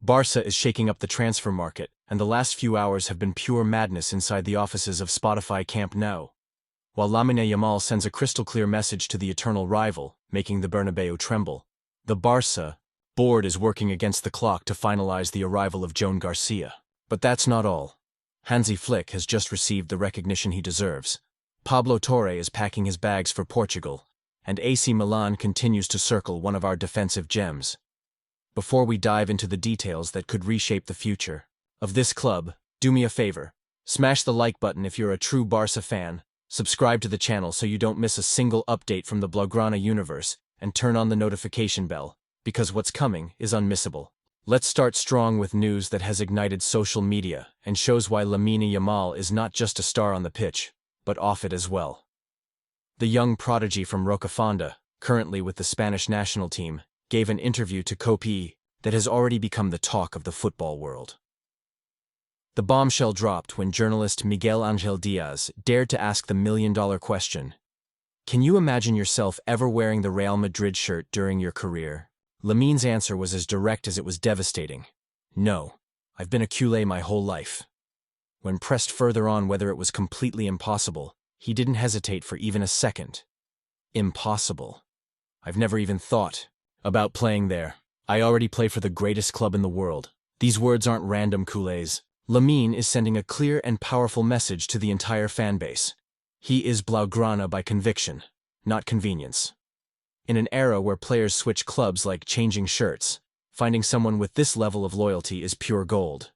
Barça is shaking up the transfer market, and the last few hours have been pure madness inside the offices of Spotify Camp Nou. While Lamine Yamal sends a crystal-clear message to the eternal rival, making the Bernabeu tremble, the Barça board is working against the clock to finalize the arrival of Joan García. But that's not all. Hansi Flick has just received the recognition he deserves. Pablo Torre is packing his bags for Portugal, and AC Milan continues to circle one of our defensive gems. Before we dive into the details that could reshape the future of this club, do me a favor. Smash the like button if you're a true Barça fan, subscribe to the channel so you don't miss a single update from the Blaugrana universe, and turn on the notification bell, because what's coming is unmissable. Let's start strong with news that has ignited social media and shows why Lamine Yamal is not just a star on the pitch, but off it as well. The young prodigy from Rocafonda, currently with the Spanish national team, gave an interview to Copy that has already become the talk of the football world. The bombshell dropped when journalist Miguel Angel Diaz dared to ask the million-dollar question: can you imagine yourself ever wearing the Real Madrid shirt during your career? Lamine's answer was as direct as it was devastating. No, I've been a culé my whole life. When pressed further on whether it was completely impossible, he didn't hesitate for even a second. Impossible. I've never even thought about playing there. I already play for the greatest club in the world. These words aren't random culés. Lamine is sending a clear and powerful message to the entire fanbase. He is Blaugrana by conviction, not convenience. In an era where players switch clubs like changing shirts, finding someone with this level of loyalty is pure gold.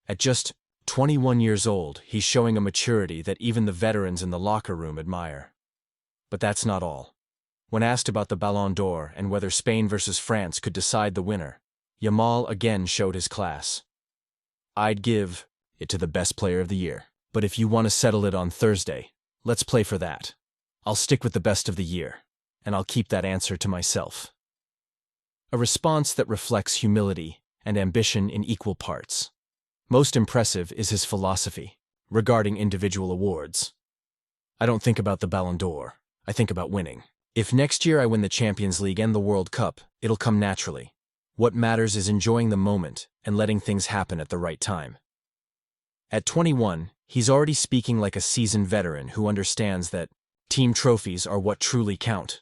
At just 21 years old, he's showing a maturity that even the veterans in the locker room admire. But that's not all. When asked about the Ballon d'Or and whether Spain versus France could decide the winner, Yamal again showed his class. I'd give it to the best player of the year. But if you want to settle it on Thursday, let's play for that. I'll stick with the best of the year, and I'll keep that answer to myself. A response that reflects humility and ambition in equal parts. Most impressive is his philosophy regarding individual awards. I don't think about the Ballon d'Or, I think about winning. If next year I win the Champions League and the World Cup, it'll come naturally. What matters is enjoying the moment and letting things happen at the right time. At 21, he's already speaking like a seasoned veteran who understands that team trophies are what truly count.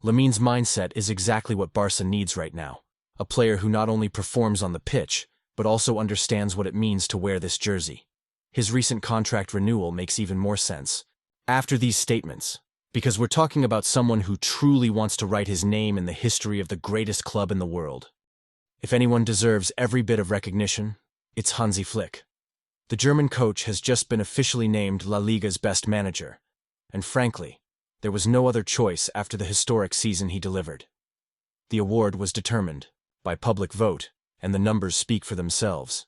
Lamine's mindset is exactly what Barça needs right now. A player who not only performs on the pitch, but also understands what it means to wear this jersey. His recent contract renewal makes even more sense after these statements, because we're talking about someone who truly wants to write his name in the history of the greatest club in the world. If anyone deserves every bit of recognition, it's Hansi Flick. The German coach has just been officially named La Liga's best manager, and frankly, there was no other choice after the historic season he delivered. The award was determined by public vote, and the numbers speak for themselves.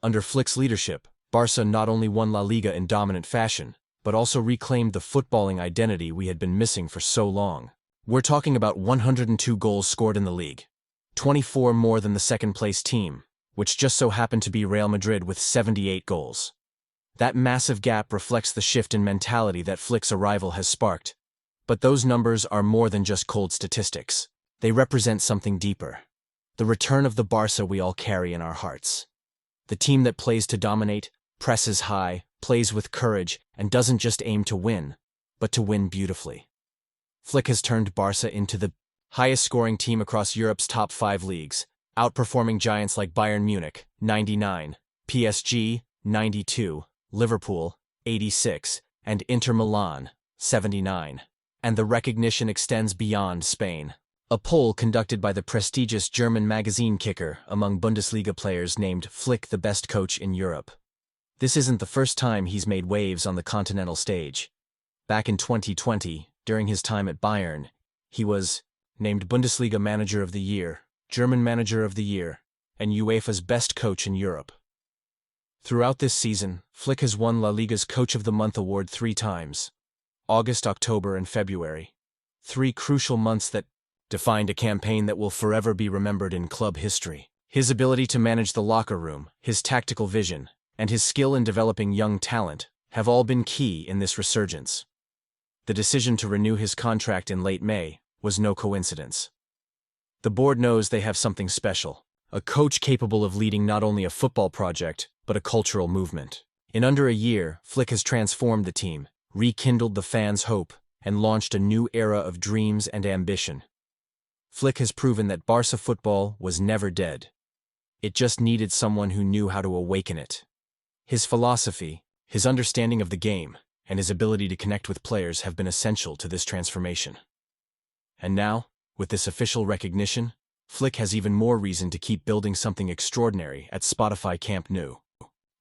Under Flick's leadership, Barça not only won La Liga in dominant fashion, but also reclaimed the footballing identity we had been missing for so long. We're talking about 102 goals scored in the league, 24 more than the second-place team, which just so happened to be Real Madrid with 78 goals. That massive gap reflects the shift in mentality that Flick's arrival has sparked. But those numbers are more than just cold statistics. They represent something deeper. The return of the Barça we all carry in our hearts. The team that plays to dominate, presses high, plays with courage, and doesn't just aim to win, but to win beautifully. Flick has turned Barça into the highest-scoring team across Europe's top 5 leagues, outperforming giants like Bayern Munich, 99, PSG, 92, Liverpool, 86, and Inter Milan, 79. And the recognition extends beyond Spain. A poll conducted by the prestigious German magazine Kicker among Bundesliga players named Flick the best coach in Europe. This isn't the first time he's made waves on the continental stage. Back in 2020, during his time at Bayern, he was named Bundesliga Manager of the Year, German Manager of the Year, and UEFA's best coach in Europe. Throughout this season, Flick has won La Liga's Coach of the Month award 3 times: August, October, and February. 3 crucial months that defined a campaign that will forever be remembered in club history. His ability to manage the locker room, his tactical vision, and his skill in developing young talent have all been key in this resurgence. The decision to renew his contract in late May was no coincidence. The board knows they have something special, a coach capable of leading not only a football project, but a cultural movement. In under a year, Flick has transformed the team, rekindled the fans' hope, and launched a new era of dreams and ambition. Flick has proven that Barca football was never dead. It just needed someone who knew how to awaken it. His philosophy, his understanding of the game, and his ability to connect with players have been essential to this transformation. And now, with this official recognition, Flick has even more reason to keep building something extraordinary at Spotify Camp Nou.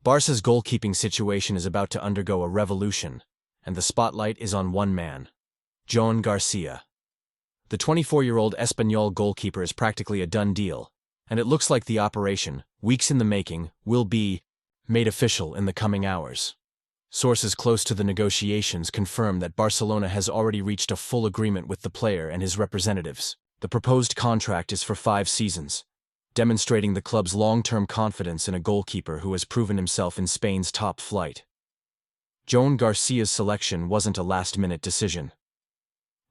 Barca's goalkeeping situation is about to undergo a revolution, and the spotlight is on one man, Joan García. The 24-year-old Espanyol goalkeeper is practically a done deal, and it looks like the operation, weeks in the making, will be made official in the coming hours. Sources close to the negotiations confirm that Barcelona has already reached a full agreement with the player and his representatives. The proposed contract is for 5 seasons, demonstrating the club's long-term confidence in a goalkeeper who has proven himself in Spain's top flight. Joan García's selection wasn't a last-minute decision.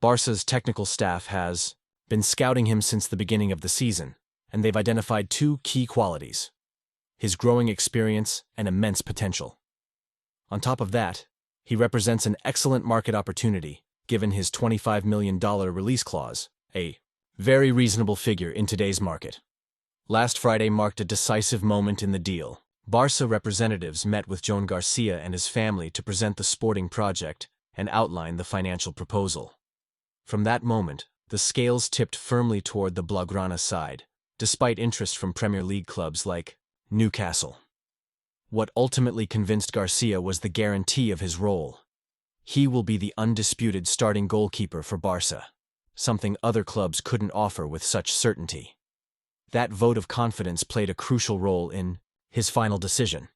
Barca's technical staff has been scouting him since the beginning of the season, and they've identified 2 key qualities: his growing experience and immense potential. On top of that, he represents an excellent market opportunity, given his $25 million release clause, a very reasonable figure in today's market. Last Friday marked a decisive moment in the deal. Barca representatives met with Joan García and his family to present the sporting project and outline the financial proposal. From that moment, the scales tipped firmly toward the Blaugrana side, despite interest from Premier League clubs like Newcastle. What ultimately convinced García was the guarantee of his role. He will be the undisputed starting goalkeeper for Barca, something other clubs couldn't offer with such certainty. That vote of confidence played a crucial role in his final decision.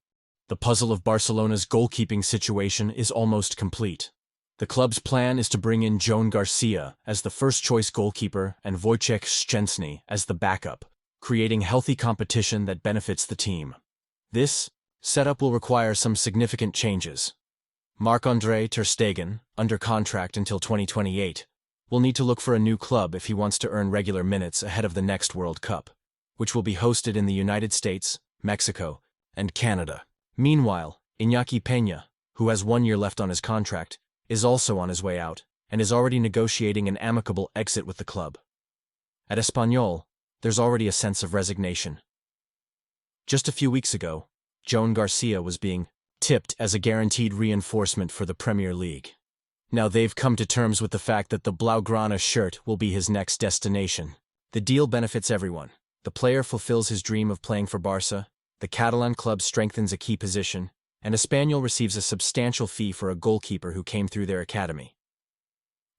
The puzzle of Barcelona's goalkeeping situation is almost complete. The club's plan is to bring in Joan García as the first-choice goalkeeper and Wojciech Szczęsny as the backup, creating healthy competition that benefits the team. This setup will require some significant changes. Marc-André ter Stegen, under contract until 2028, will need to look for a new club if he wants to earn regular minutes ahead of the next World Cup, which will be hosted in the United States, Mexico, and Canada. Meanwhile, Iñaki Peña, who has 1 year left on his contract, is also on his way out, and is already negotiating an amicable exit with the club. At Espanyol, there's already a sense of resignation. Just a few weeks ago, Joan García was being tipped as a guaranteed reinforcement for the Premier League. Now they've come to terms with the fact that the Blaugrana shirt will be his next destination. The deal benefits everyone. The player fulfills his dream of playing for Barca, the Catalan club strengthens a key position, and Espanyol receives a substantial fee for a goalkeeper who came through their academy.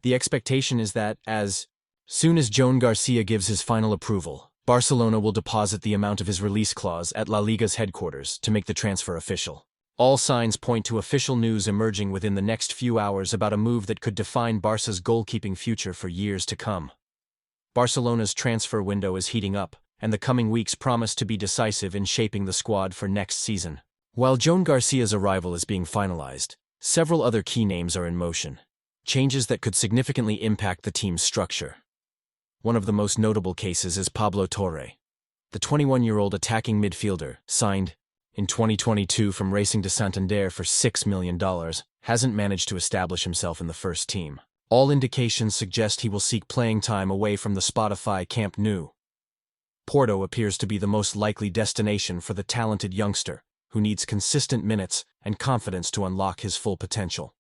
The expectation is that, as soon as Joan García gives his final approval, Barcelona will deposit the amount of his release clause at La Liga's headquarters to make the transfer official. All signs point to official news emerging within the next few hours about a move that could define Barca's goalkeeping future for years to come. Barcelona's transfer window is heating up, and the coming weeks promise to be decisive in shaping the squad for next season. While Joan García's arrival is being finalized, several other key names are in motion, changes that could significantly impact the team's structure. One of the most notable cases is Pablo Torre. The 21-year-old attacking midfielder, signed in 2022 from Racing de Santander for $6 million, hasn't managed to establish himself in the first team. All indications suggest he will seek playing time away from the Spotify Camp Nou. Porto appears to be the most likely destination for the talented youngster, who needs consistent minutes and confidence to unlock his full potential.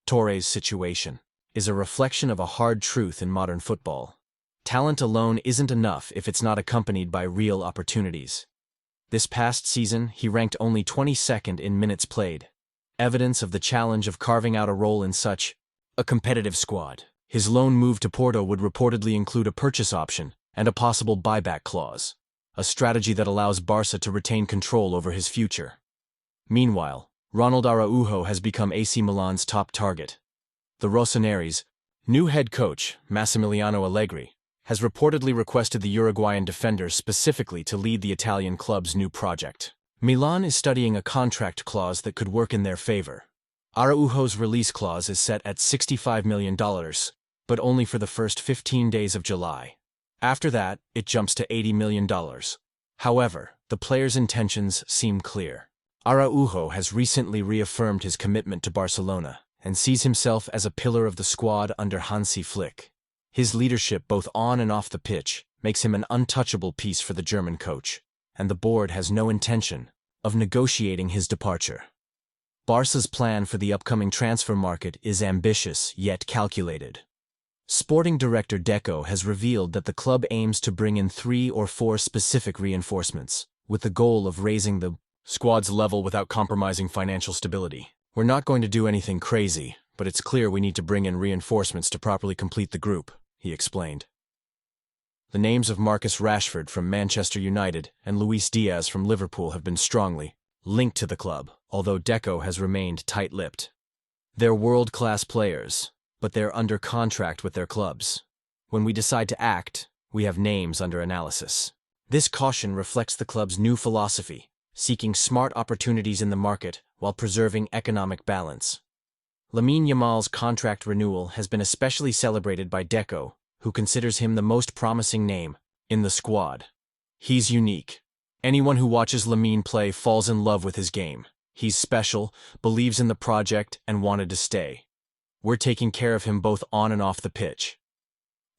Torre's situation is a reflection of a hard truth in modern football. Talent alone isn't enough if it's not accompanied by real opportunities. This past season, he ranked only 22nd in minutes played, evidence of the challenge of carving out a role in such a competitive squad. His loan move to Porto would reportedly include a purchase option and a possible buyback clause, a strategy that allows Barca to retain control over his future. Meanwhile, Ronald Araujo has become AC Milan's top target. The Rossoneri's new head coach, Massimiliano Allegri, has reportedly requested the Uruguayan defender specifically to lead the Italian club's new project. Milan is studying a contract clause that could work in their favor. Araujo's release clause is set at $65 million, but only for the first 15 days of July. After that, it jumps to $80 million. However, the player's intentions seem clear. Araujo has recently reaffirmed his commitment to Barcelona and sees himself as a pillar of the squad under Hansi Flick. His leadership both on and off the pitch makes him an untouchable piece for the German coach, and the board has no intention of negotiating his departure. Barca's plan for the upcoming transfer market is ambitious yet calculated. Sporting director Deco has revealed that the club aims to bring in 3 or 4 specific reinforcements, with the goal of raising the squad's level without compromising financial stability. We're not going to do anything crazy, but it's clear we need to bring in reinforcements to properly complete the group, he explained. The names of Marcus Rashford from Manchester United and Luis Diaz from Liverpool have been strongly linked to the club, although Deco has remained tight-lipped. They're world-class players, but they're under contract with their clubs. When we decide to act, we have names under analysis. This caution reflects the club's new philosophy, seeking smart opportunities in the market while preserving economic balance. Lamine Yamal's contract renewal has been especially celebrated by Deco, who considers him the most promising name in the squad. He's unique. Anyone who watches Lamine play falls in love with his game. He's special, believes in the project, and wanted to stay. We're taking care of him both on and off the pitch.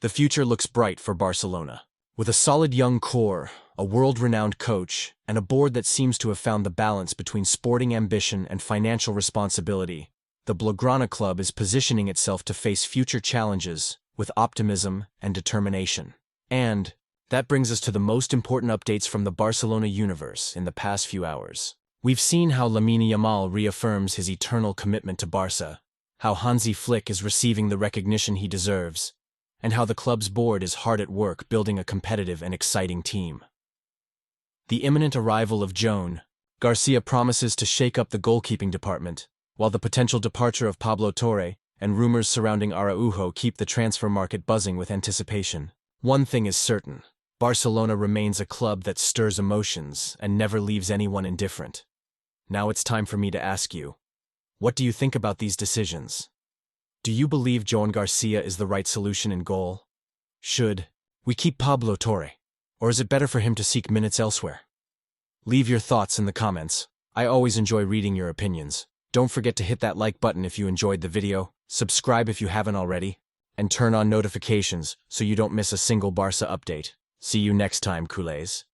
The future looks bright for Barcelona. With a solid young core, a world-renowned coach, and a board that seems to have found the balance between sporting ambition and financial responsibility, the Blaugrana club is positioning itself to face future challenges with optimism and determination. And that brings us to the most important updates from the Barcelona universe in the past few hours. We've seen how Lamine Yamal reaffirms his eternal commitment to Barca, how Hansi Flick is receiving the recognition he deserves, and how the club's board is hard at work building a competitive and exciting team. The imminent arrival of Joan García promises to shake up the goalkeeping department, while the potential departure of Pablo Torre and rumors surrounding Araujo keep the transfer market buzzing with anticipation. One thing is certain: Barcelona remains a club that stirs emotions and never leaves anyone indifferent. Now it's time for me to ask you, what do you think about these decisions? Do you believe Joan García is the right solution in goal? Should we keep Pablo Torre, or is it better for him to seek minutes elsewhere? Leave your thoughts in the comments. I always enjoy reading your opinions. Don't forget to hit that like button if you enjoyed the video, subscribe if you haven't already, and turn on notifications so you don't miss a single Barca update. See you next time, culés.